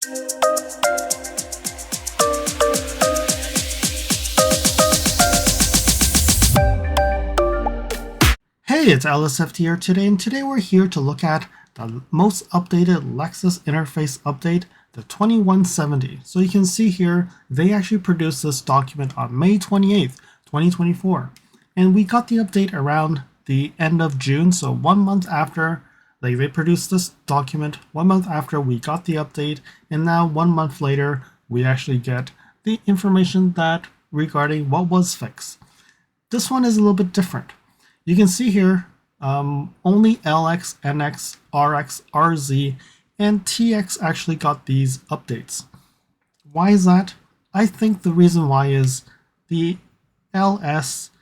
Hey, it's LSFT here today, and today we're here to look at the most updated Lexus Interface update, the 2170. So you can see here, they actually produced this document on May 28th, 2024. And we got the update around the end of June, so 1 month after they produced this document, 1 month after we got the update, and now 1 month later, we actually get the information that regarding what was fixed. This one is a little bit different. You can see here, only LX, NX, RX, RZ, and TX actually got these updates. Why is that? I think the reason why is the LS,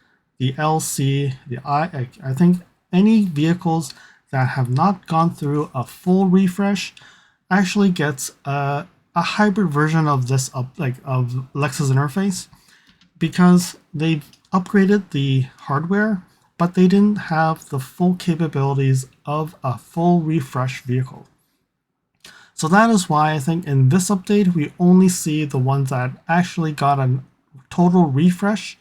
the LC, the I think any vehicles that have not gone through a full refresh actually gets a hybrid version of this of Lexus Interface, because they've upgraded the hardware, but they didn't have the full capabilities of a full refresh vehicle. So that is why I think in this update, we only see the ones that actually got a total refresh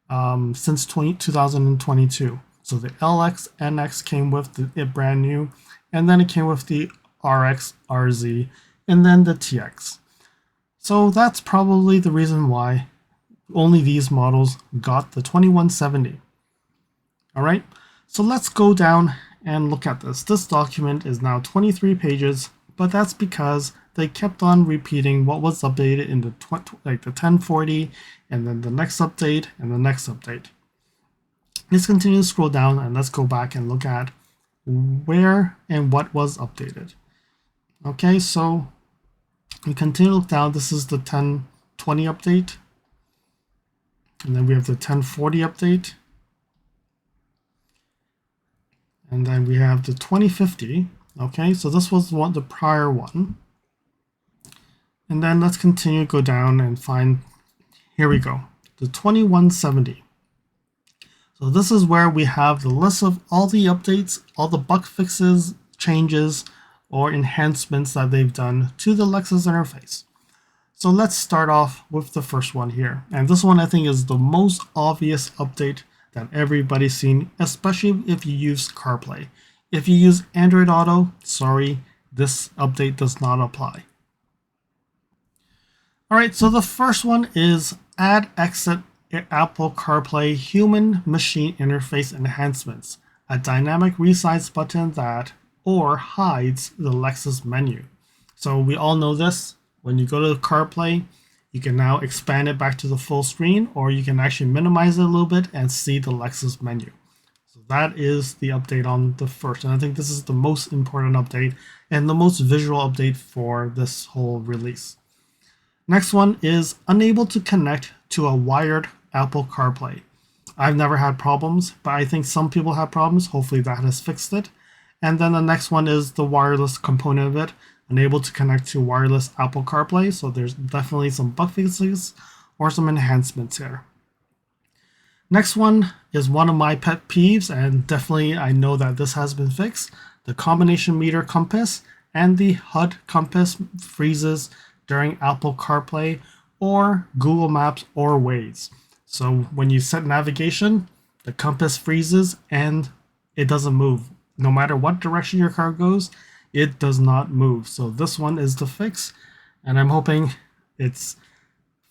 since 2022. So the LX, NX came with it brand new, and then it came with the RX, RZ, and then the TX. So that's probably the reason why only these models got the 2170. All right, so let's go down and look at this. This document is now 23 pages, but that's because they kept on repeating what was updated in the 1040, and then the next update, and the next update. Let's continue to scroll down, and let's go back and look at where and what was updated. Okay, so we continue to look down. This is the 1020 update, and then we have the 1040 update. And then we have the 2050. Okay, so this was the prior one. And then let's continue to go down and find, here we go, the 2170. So this is where we have the list of all the updates, all the bug fixes, changes, or enhancements that they've done to the Lexus Interface. So let's start off with the first one here. And this one I think is the most obvious update that everybody's seen, especially if you use CarPlay. If you use Android Auto, sorry, this update does not apply. All right, so the first one is Add Exit Apple CarPlay Human Machine Interface Enhancements, a dynamic resize button that hides the Lexus menu. So we all know this. When you go to CarPlay, you can now expand it back to the full screen, or you can actually minimize it a little bit and see the Lexus menu. So that is the update on the first. And I think this is the most important update and the most visual update for this whole release. Next one is unable to connect to a wired Apple CarPlay. I've never had problems, but I think some people have problems. Hopefully that has fixed it. And then the next one is the wireless component of it. Unable to connect to wireless Apple CarPlay, so there's definitely some bug fixes or some enhancements here. Next one is one of my pet peeves, and definitely I know that this has been fixed. The combination meter compass and the HUD compass freezes during Apple CarPlay or Google Maps or Waze. So when you set navigation, the compass freezes and it doesn't move. No matter what direction your car goes, it does not move. So this one is the fix, and I'm hoping it's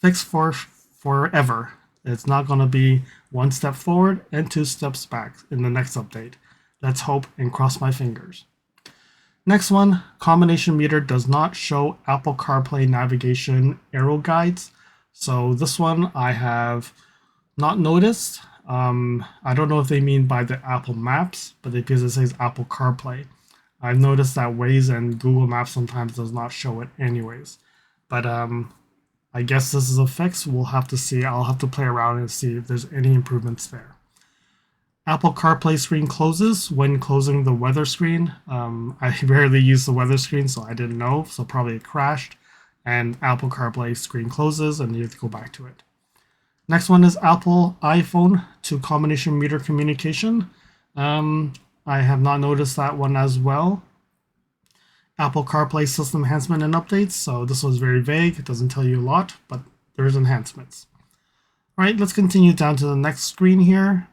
fixed for forever. It's not going to be 1 step forward and 2 steps back in the next update. Let's hope and cross my fingers. Next one, combination meter does not show Apple CarPlay navigation arrow guides. So this one I have not noticed. I don't know if they mean by the Apple Maps, but because it says Apple CarPlay. I've noticed that Waze and Google Maps sometimes does not show it anyways. But I guess this is a fix. We'll have to see. I'll have to play around and see if there's any improvements there. Apple CarPlay screen closes when closing the weather screen. I rarely use the weather screen, so I didn't know. So probably it crashed. And Apple CarPlay screen closes and you have to go back to it. Next one is Apple iPhone to combination meter communication. I have not noticed that one as well. Apple CarPlay system enhancement and updates. So this was very vague. It doesn't tell you a lot, but there's enhancements. All right, let's continue down to the next screen here.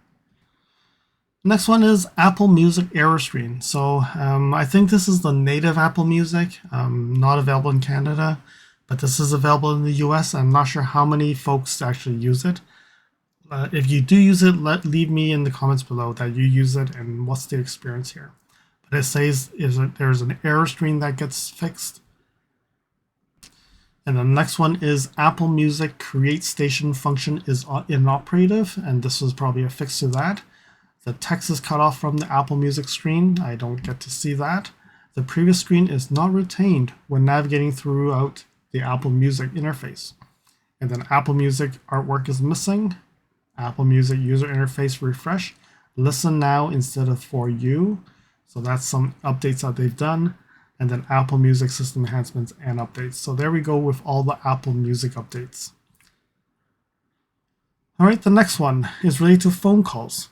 Next one is Apple Music error screen. So I think this is the native Apple Music, not available in Canada, but this is available in the US. I'm not sure how many folks actually use it. If you do use it, leave me in the comments below that you use it and what's the experience here. But it says there's an error screen that gets fixed. And the next one is Apple Music Create Station function is inoperative, and this was probably a fix to that. The text is cut off from the Apple Music screen. I don't get to see that. The previous screen is not retained when navigating throughout the Apple Music interface. And then Apple Music artwork is missing. Apple Music user interface refresh. Listen now instead of for you. So that's some updates that they've done. And then Apple Music system enhancements and updates. So there we go with all the Apple Music updates. All right, the next one is related to phone calls.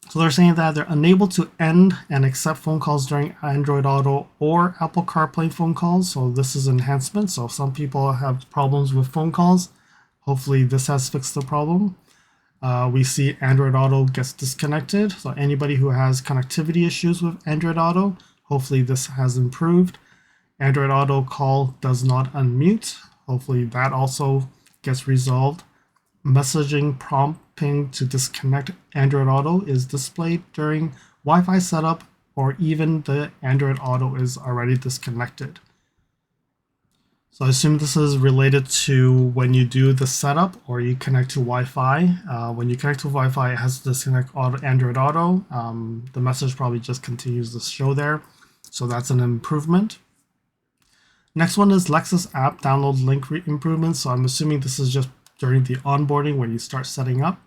So they're saying that they're unable to end and accept phone calls during Android Auto or Apple CarPlay phone calls. So this is enhancement. So some people have problems with phone calls. Hopefully this has fixed the problem. We see Android Auto gets disconnected. So anybody who has connectivity issues with Android Auto, hopefully this has improved. Android Auto call does not unmute. Hopefully that also gets resolved. Messaging prompting to disconnect Android Auto is displayed during Wi-Fi setup, or even the Android Auto is already disconnected. So I assume this is related to when you do the setup or you connect to Wi-Fi. When you connect to Wi-Fi, it has to disconnect Android Auto. The message probably just continues to show there. So that's an improvement. Next one is Lexus app download link improvements. So I'm assuming this is just during the onboarding when you start setting up.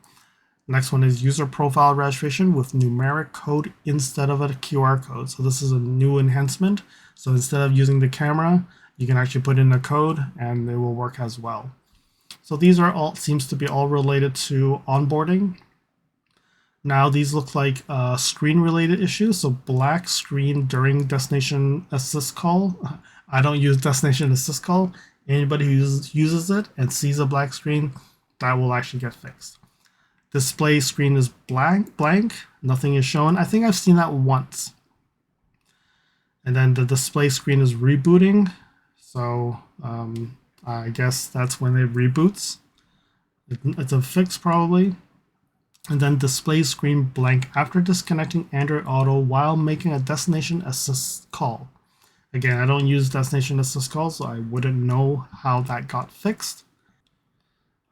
Next one is user profile registration with numeric code instead of a QR code. So this is a new enhancement. So instead of using the camera, you can actually put in a code and it will work as well. So these are all, seems to be all related to onboarding. Now these look like screen related issues. So black screen during destination assist call. I don't use destination assist call. Anybody who uses it and sees a black screen, that will actually get fixed. Display screen is blank, nothing is shown. I think I've seen that once. And then the display screen is rebooting. So I guess that's when it reboots. It's a fix probably. And then display screen blank after disconnecting Android Auto while making a destination assist call. Again, I don't use destination assist calls, so I wouldn't know how that got fixed.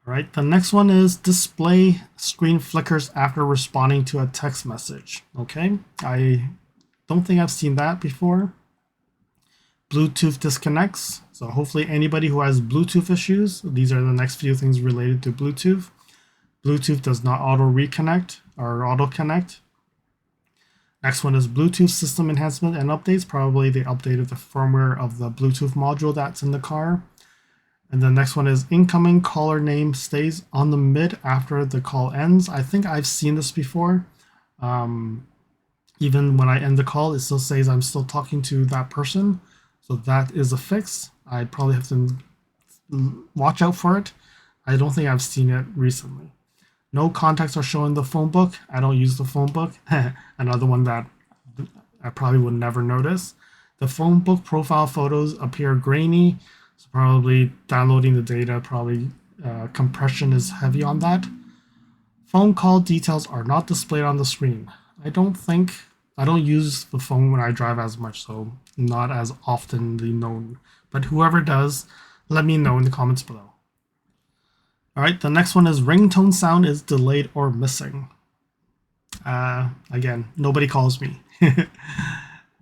All right, the next one is display screen flickers after responding to a text message. Okay, I don't think I've seen that before. Bluetooth disconnects. So hopefully anybody who has Bluetooth issues, these are the next few things related to Bluetooth. Bluetooth does not auto reconnect or auto connect. Next one is Bluetooth system enhancement and updates. Probably they updated the firmware of the Bluetooth module that's in the car. And the next one is incoming caller name stays on the mid after the call ends. I think I've seen this before. Even when I end the call, it still says I'm still talking to that person. So that is a fix. I probably have to watch out for it. I don't think I've seen it recently. No contacts are shown in the phone book. I don't use the phone book. Another one that I probably would never notice. The phone book profile photos appear grainy. So probably downloading the data, probably compression is heavy on that. Phone call details are not displayed on the screen. I don't use the phone when I drive as much, so not as oftenly known. But whoever does, let me know in the comments below. All right, the next one is ringtone sound is delayed or missing. Again, nobody calls me.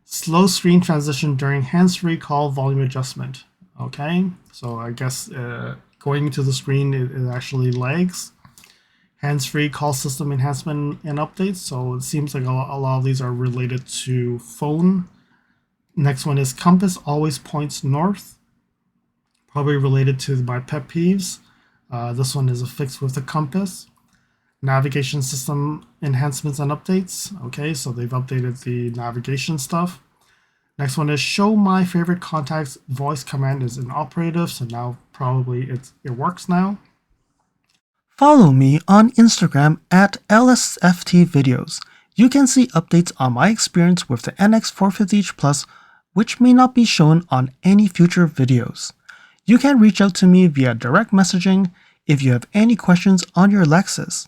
Slow screen transition during hands-free call volume adjustment. Okay, so I guess going to the screen, it actually lags. Hands-free call system enhancement and updates. So it seems like a lot of these are related to phone. Next one is compass always points north. Probably related to my pet peeves. This one is a fix with the compass. Navigation system enhancements and updates. Okay, so they've updated the navigation stuff. Next one is show my favorite contacts voice command is inoperative, so now probably it works now. Follow me on Instagram at LSFTvideos. You can see updates on my experience with the NX450h Plus, which may not be shown on any future videos. You can reach out to me via direct messaging if you have any questions on your Lexus.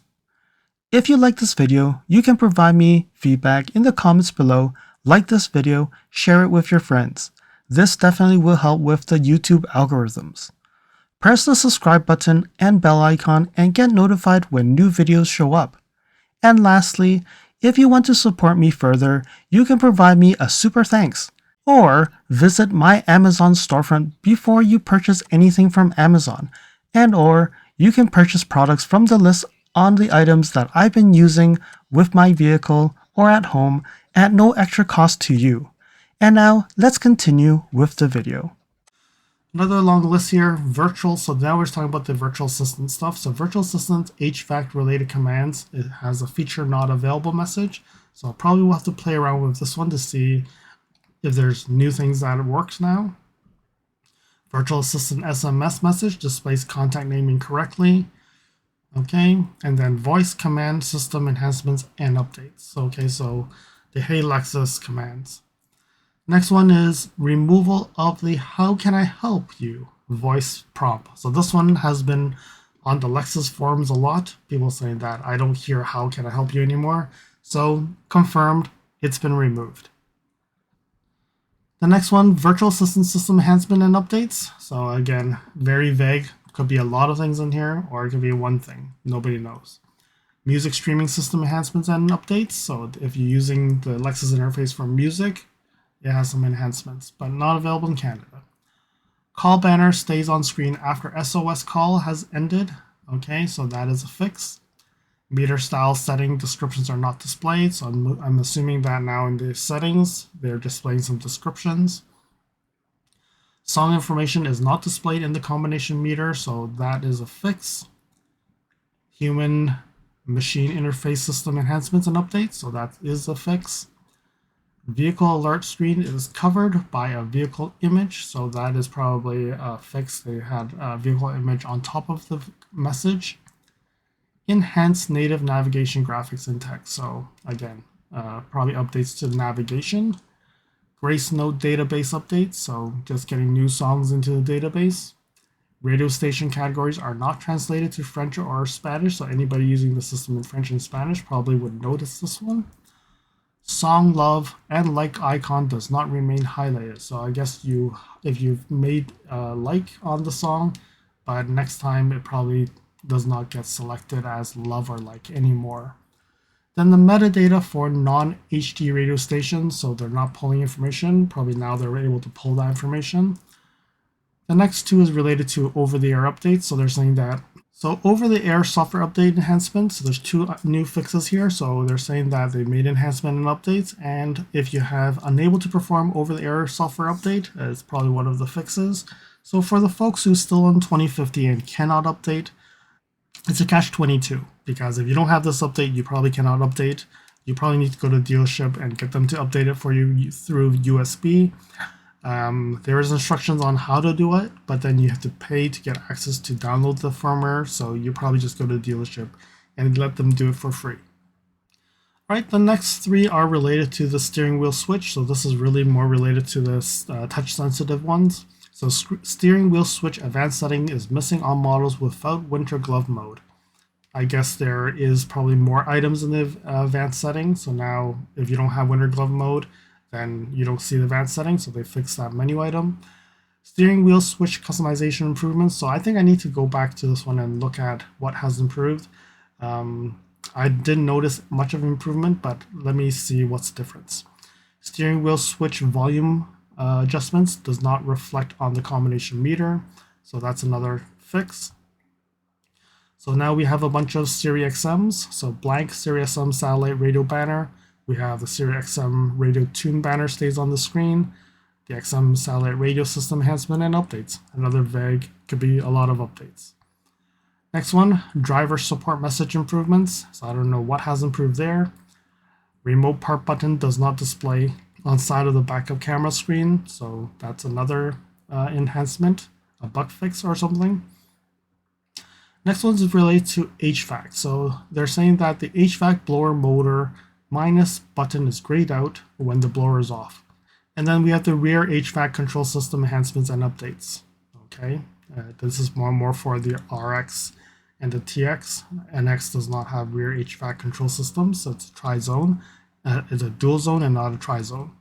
If you like this video, you can provide me feedback in the comments below, like this video, share it with your friends. This definitely will help with the YouTube algorithms. Press the subscribe button and bell icon and get notified when new videos show up. And lastly, if you want to support me further, you can provide me a super thanks, or visit my Amazon storefront before you purchase anything from Amazon, or you can purchase products from the list on the items that I've been using with my vehicle or at home at no extra cost to you. And now let's continue with the video. Another long list here, virtual. So now we're talking about the virtual assistant stuff. So virtual assistant HVAC related commands, it has a feature not available message. So I'll probably have to play around with this one to see if there's new things that it works now. Virtual assistant SMS message displays contact name incorrectly. Okay, and then voice command system enhancements and updates. Okay, so the Hey Lexus commands. Next one is removal of the how can I help you voice prompt. So this one has been on the Lexus forums a lot. People saying that I don't hear how can I help you anymore. So confirmed, it's been removed. The next one, virtual assistant system enhancement and updates. So again, very vague. Could be a lot of things in here, or it could be one thing. Nobody knows. Music streaming system enhancements and updates. So if you're using the Lexus interface for music, it has some enhancements, but not available in Canada. Call banner stays on screen after SOS call has ended. Okay, so that is a fix. Meter style setting descriptions are not displayed, so I'm assuming that now in the settings, they're displaying some descriptions. Song information is not displayed in the combination meter, so that is a fix. Human machine interface system enhancements and updates, so that is a fix. Vehicle alert screen is covered by a vehicle image, so that is probably a fix. They had a vehicle image on top of the message. Enhanced native navigation graphics and text, so again, probably updates to the navigation. Grace Note database updates, so just getting new songs into the database. Radio station categories are not translated to French or Spanish, so anybody using the system in French and Spanish probably would notice this one. Song love and like icon does not remain highlighted, so I guess if you've made a like on the song, but next time it probably does not get selected as love or like anymore. Then the metadata for non-HD radio stations, so they're not pulling information. Probably now they're able to pull that information. The next two is related to over-the-air updates, so they're saying that so over-the-air software update enhancements, so there's two new fixes here. So they're saying that they made enhancement and updates, and if you have unable to perform over-the-air software update, it's probably one of the fixes. So for the folks who still in 2050 and cannot update, it's a catch-22, because if you don't have this update, you probably cannot update. You probably need to go to the dealership and get them to update it for you through USB. There is instructions on how to do it, but then you have to pay to get access to download the firmware, so you probably just go to the dealership and let them do it for free. Alright, the next three are related to the steering wheel switch, so this is really more related to the touch-sensitive ones. So steering wheel switch advanced setting is missing on models without winter glove mode. I guess there is probably more items in the advanced setting, so now if you don't have winter glove mode, then you don't see the advanced setting, so they fixed that menu item. Steering wheel switch customization improvements, so I think I need to go back to this one and look at what has improved. I didn't notice much of an improvement, but let me see what's the difference. Steering wheel switch volume adjustments does not reflect on the combination meter, so that's another fix. So now we have a bunch of Siri XMs, so blank Siri XM satellite radio banner. We have the Siri XM radio tune banner stays on the screen, the XM satellite radio system enhancement and updates. Another vague, could be a lot of updates. Next one, driver support message improvements. So I don't know what has improved there. Remote part button does not display on side of the backup camera screen. So that's another enhancement, a bug fix or something. Next one is related to HVAC. So they're saying that the HVAC blower motor minus button is grayed out when the blower is off. And then we have the rear HVAC control system enhancements and updates. Okay, this is more for the RX and the TX. NX does not have rear HVAC control systems, so it's a tri-zone. It's a dual zone and not a tri-zone.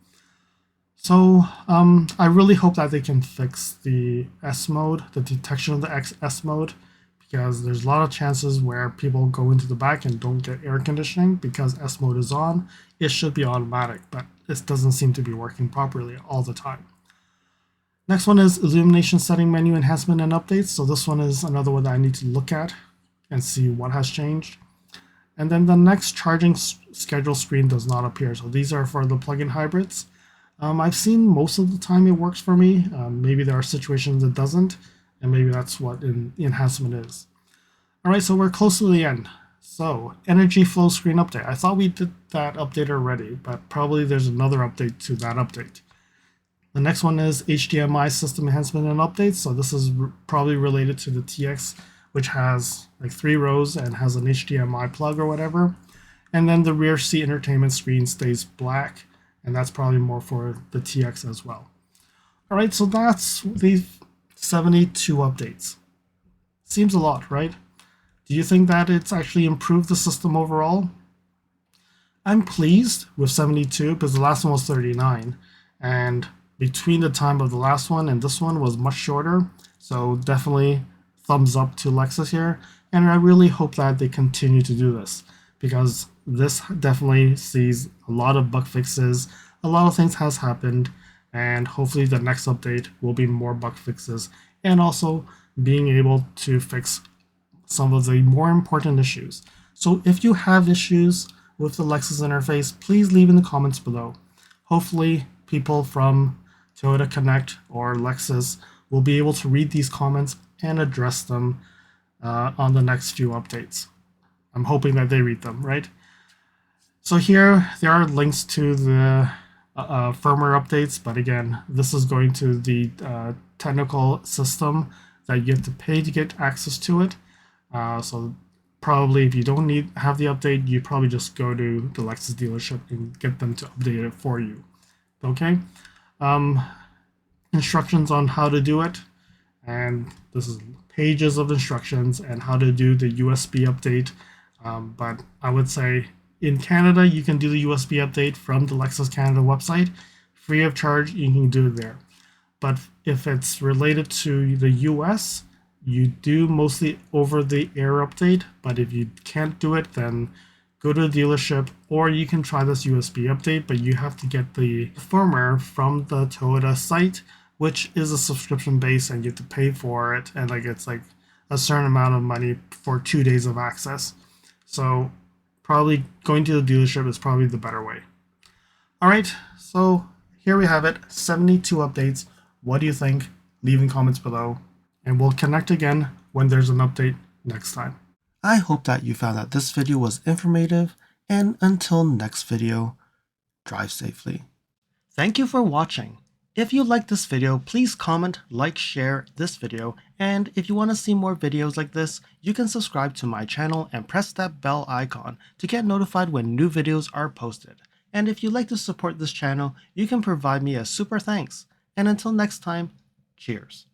So I really hope that they can fix the S mode, the detection of the S mode, because there's a lot of chances where people go into the back and don't get air conditioning because S mode is on. It should be automatic, but this doesn't seem to be working properly all the time. Next one is illumination setting menu enhancement and updates. So this one is another one that I need to look at and see what has changed. And then the next charging schedule screen does not appear. So these are for the plug-in hybrids. I've seen most of the time it works for me. Maybe there are situations it doesn't, and maybe that's what the enhancement is. All right, so we're close to the end. So energy flow screen update. I thought we did that update already, but probably there's another update to that update. The next one is HDMI system enhancement and updates. So this is probably related to the TX, which has like 3 rows and has an HDMI plug or whatever. And then the rear seat entertainment screen stays black, and that's probably more for the TX as well. All right, so that's the 72 updates. Seems a lot, right? Do you think that it's actually improved the system overall? I'm pleased with 72 because the last one was 39, and between the time of the last one and this one was much shorter. So definitely thumbs up to Lexus here, and I really hope that they continue to do this because this definitely sees a lot of bug fixes. A lot of things has happened, and hopefully the next update will be more bug fixes and also being able to fix some of the more important issues. So if you have issues with the Lexus interface, please leave in the comments below. Hopefully people from Toyota Connect or Lexus will be able to read these comments and address them on the next few updates. I'm hoping that they read them, right? So here there are links to the firmware updates, but again, this is going to the technical system that you have to pay to get access to it. So probably if you don't have the update, you probably just go to the Lexus dealership and get them to update it for you. Okay. Instructions on how to do it, and this is pages of instructions and how to do the USB update. But I would say in Canada, you can do the USB update from the Lexus Canada website, free of charge. You can do it there. But if it's related to the US, you do mostly over the air update. But if you can't do it, then go to the dealership, or you can try this USB update, but you have to get the firmware from the Toyota site, which is a subscription base, and you have to pay for it, and it's like a certain amount of money for 2 days of access. So probably going to the dealership is probably the better way. All right, so here we have it, 72 updates. What do you think? Leave in comments below, and we'll connect again when there's an update next time. I hope that you found that this video was informative, and until next video, drive safely. Thank you for watching. If you liked this video, please comment, like, share this video, and if you want to see more videos like this, you can subscribe to my channel and press that bell icon to get notified when new videos are posted. And if you'd like to support this channel, you can provide me a super thanks. And until next time, cheers.